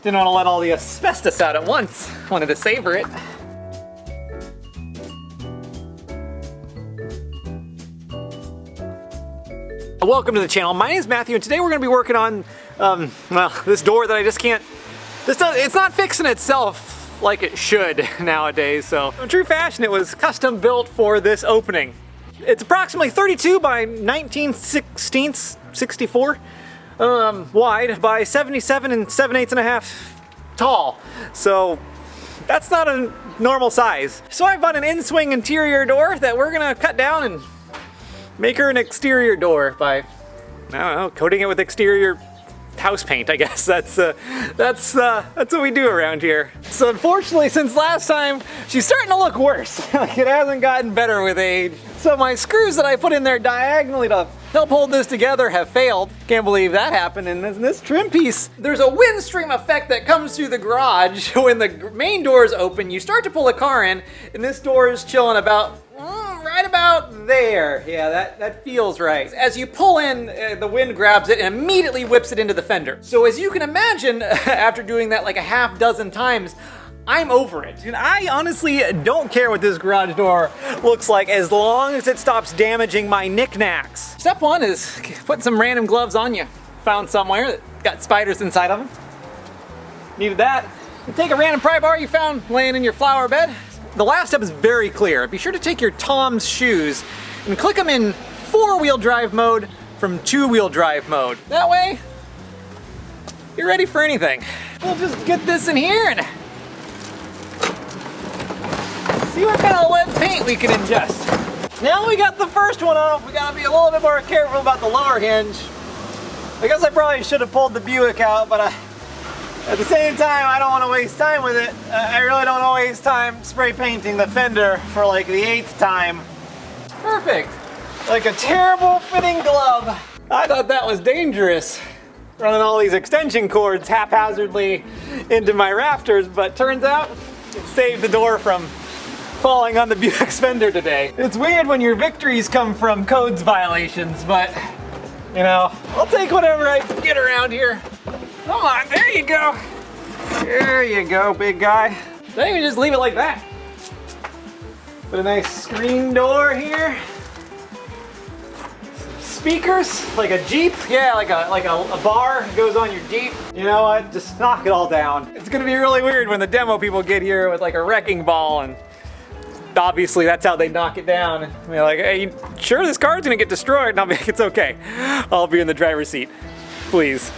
Didn't want to let all the asbestos out at once. Wanted to savor it. Welcome to the channel. My name is Matthew, and today we're going to be working on, well, this door that I just can't, it's not fixing itself like it should nowadays. So in true fashion, it was custom built for this opening. It's approximately 32 by 19/64 wide by 77 and 7/8 tall. So that's not a normal size. So I bought an in-swing interior door that we're gonna cut down and make her an exterior door by, I don't know, coating it with exterior house paint, I guess. That's what we do around here. So unfortunately, since last time, she's starting to look worse. Like, it hasn't gotten better with age. So my screws that I put in there diagonally to help hold this together have failed. Can't believe that happened. And this trim piece, there's a wind stream effect that comes through the garage when the main door is open. You start to pull a car in, and this door is chilling about right about there. Yeah, that feels right. As you pull in, the wind grabs it and immediately whips it into the fender. So as you can imagine, after doing that like a half dozen times, I'm over it. And I honestly don't care what this garage door looks like as long as it stops damaging my knickknacks. Step one is put some random gloves on you. Found somewhere that got spiders inside of them. Needed that. And take a random pry bar you found laying in your flower bed. The last step is very clear. Be sure to take your Tom's shoes and click them in 4-wheel drive mode from 2-wheel drive mode. That way, you're ready for anything. We'll just get this in here and see what kind of lead paint we can ingest. Now we got the first one off, we gotta be a little bit more careful about the lower hinge. I guess I probably should have pulled the Buick out, but at the same time, I don't want to waste time with it. I really don't want to waste time spray painting the fender for like the 8th time. Perfect. Like a terrible fitting glove. I thought that was dangerous, running all these extension cords haphazardly into my rafters, but turns out it saved the door from falling on the Buick's fender today. It's weird when your victories come from codes violations, but you know, I'll take whatever I can get around here. Come on, there you go. There you go, big guy. Then you just leave it like that. Put a nice screen door here. Speakers, like a Jeep. Yeah, like a bar goes on your Jeep. You know what, just knock it all down. It's gonna be really weird when the demo people get here with like a wrecking ball, and obviously that's how they knock it down. I mean, like, hey, you sure this car's gonna get destroyed? And I'll be like, it's okay. I'll be in the driver's seat. Please.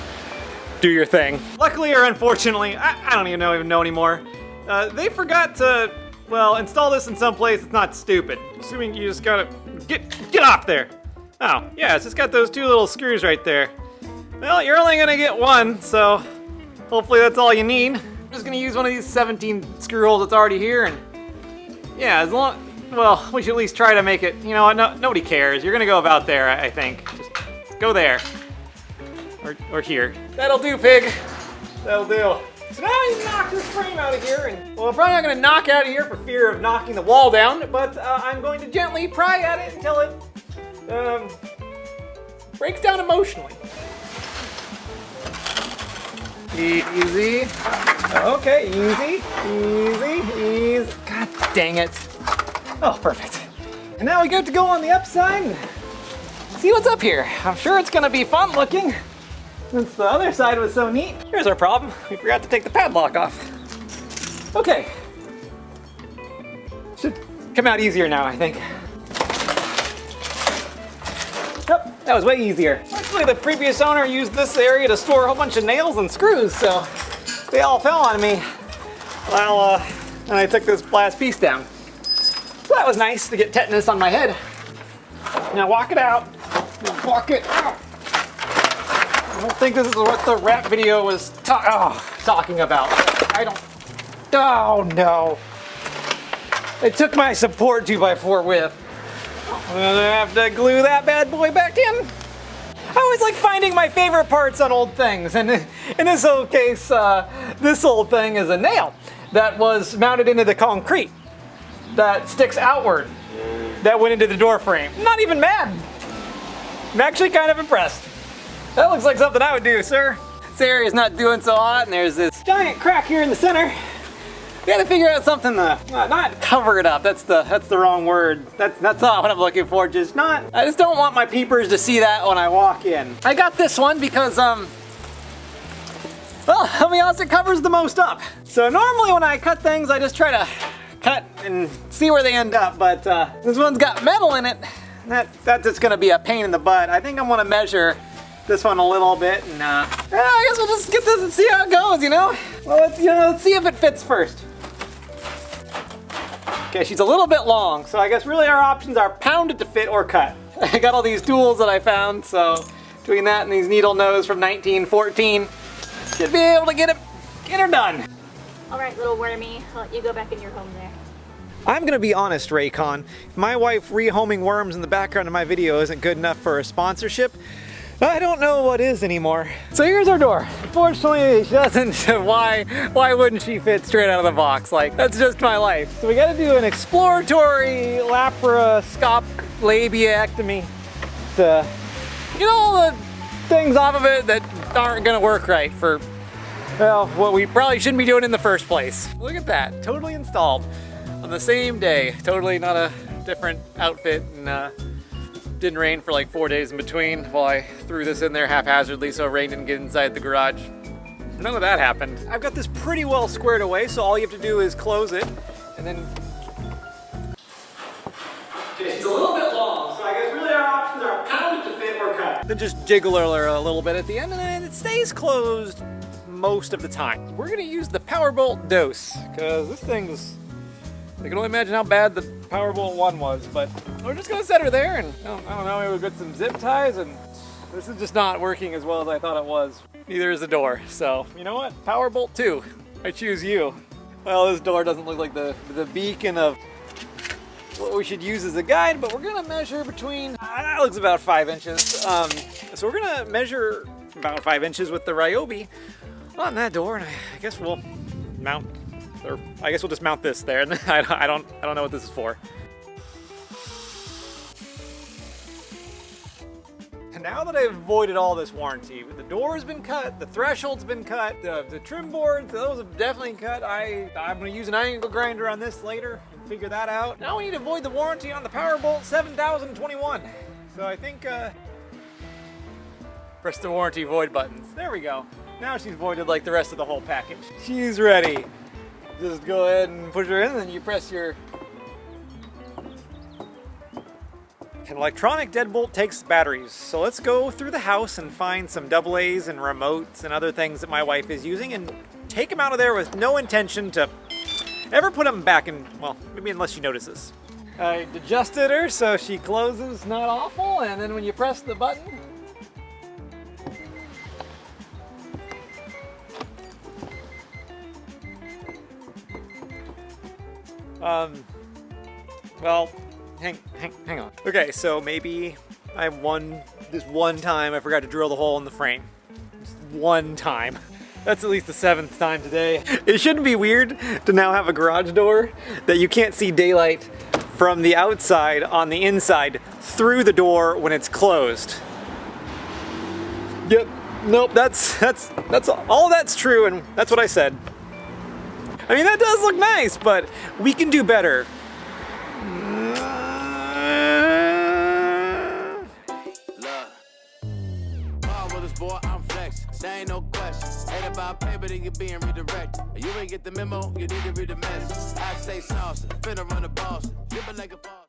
Do your thing. Luckily or unfortunately, I don't even know anymore. They forgot to, well, install this in some place that's not stupid. Assuming you just gotta get off there. Oh, yeah, it's just got those 2 little screws right there. Well, you're only gonna get one, so hopefully that's all you need. I'm just gonna use one of these 17 screw holes that's already here, and yeah, as long, well, we should at least try to make it, you know what, nobody cares. You're gonna go about there, I think. Just go there. Or here. That'll do, pig. That'll do. So now you knock this frame out of here, and well, I'm probably not gonna knock out of here for fear of knocking the wall down, but I'm going to gently pry at it until it breaks down emotionally. Easy. Okay, easy. God dang it. Oh, perfect. And now we get to go on the upside and see what's up here. I'm sure it's gonna be fun looking, since the other side was so neat. Here's our problem. We forgot to take the padlock off. Okay. Should come out easier now, I think. Yep, that was way easier. Actually, the previous owner used this area to store a whole bunch of nails and screws, so they all fell on me while I took this last piece down. So that was nice to get tetanus on my head. Now walk it out. Walk it out. I don't think this is what the rap video was talking about. I don't. Oh no. It took my support 2x4 with. I'm gonna have to glue that bad boy back in. I always like finding my favorite parts on old things, and in this old case, this old thing is a nail that was mounted into the concrete that sticks outward that went into the door frame. Not even mad. I'm actually kind of impressed. That looks like something I would do, sir. This area is not doing so hot, and there's this giant crack here in the center. We gotta figure out something to not cover it up. That's the wrong word. That's not what I'm looking for. I just don't want my peepers to see that when I walk in. I got this one because well, I'll be honest, it covers the most up. So normally when I cut things, I just try to cut and see where they end up. But this one's got metal in it. That's just gonna be a pain in the butt. I think I'm gonna measure this one a little bit, and I guess we'll just get this and see how it goes. You know. Well, let's see if it fits first. Okay, she's a little bit long, so I guess really our options are pound it to fit or cut. I got all these tools that I found, so between that and these needle nose from 1914, should be able to get her done. All right, little wormy, I'll let you go back in your home there. I'm gonna be honest, Raycon. If my wife rehoming worms in the background of my video isn't good enough for a sponsorship, I don't know what is anymore. So here's our door. Unfortunately, she doesn't. Why wouldn't she fit straight out of the box? Like, that's just my life. So we gotta do an exploratory laparoscopic labiectomy to get all the things off of it that aren't gonna work right for, well, what we probably shouldn't be doing in the first place. Look at that, totally installed on the same day. Totally not a different outfit, and didn't rain for like 4 days in between while I threw this in there haphazardly so rain didn't get inside the garage. None of that happened. I've got this pretty well squared away, so all you have to do is close it, and then... Okay, she's a little bit long, so I guess really our options are pound it to fit or cut. Then just jiggle her a little bit at the end, and then it stays closed most of the time. We're gonna use the Powerbolt Dose, because this thing's... I can only imagine how bad the Powerbolt 1 was, but we're just gonna set her there, and I don't know, maybe we'll get some zip ties, and this is just not working as well as I thought it was. Neither is the door, so you know what? Powerbolt 2, I choose you. Well, this door doesn't look like the beacon of what we should use as a guide, but we're gonna measure between, that looks about 5 inches. So we're gonna measure about 5 inches with the Ryobi on that door, and I guess we'll mount. Or I guess we'll just mount this there. I don't know what this is for. And now that I've avoided all this warranty, the door's been cut, the threshold's been cut, the trim boards, those have definitely cut. I'm gonna use an angle grinder on this later and figure that out. Now we need to avoid the warranty on the Powerbolt 7021. So I think, press the warranty void buttons. There we go. Now she's voided like the rest of the whole package. She's ready. Just go ahead and push her in, and then you press your... An electronic deadbolt takes batteries, so let's go through the house and find some AA's and remotes and other things that my wife is using and take them out of there with no intention to ever put them back in, well, maybe unless she notices. I adjusted her so she closes not awful, and then when you press the button, well, hang on. Okay, so maybe this one time I forgot to drill the hole in the frame. Just one time. That's at least the 7th time today. It shouldn't be weird to now have a garage door that you can't see daylight from the outside on the inside through the door when it's closed. Yep, nope, that's all that's true, and that's what I said. I mean, that does look nice, but we can do better. Boy, I'm flex, say ain't no question. Ain't about paper, then you're being redirected. You ain't get the memo, you need to read the message. I say sauce, finna run the boss, dripping like a boss.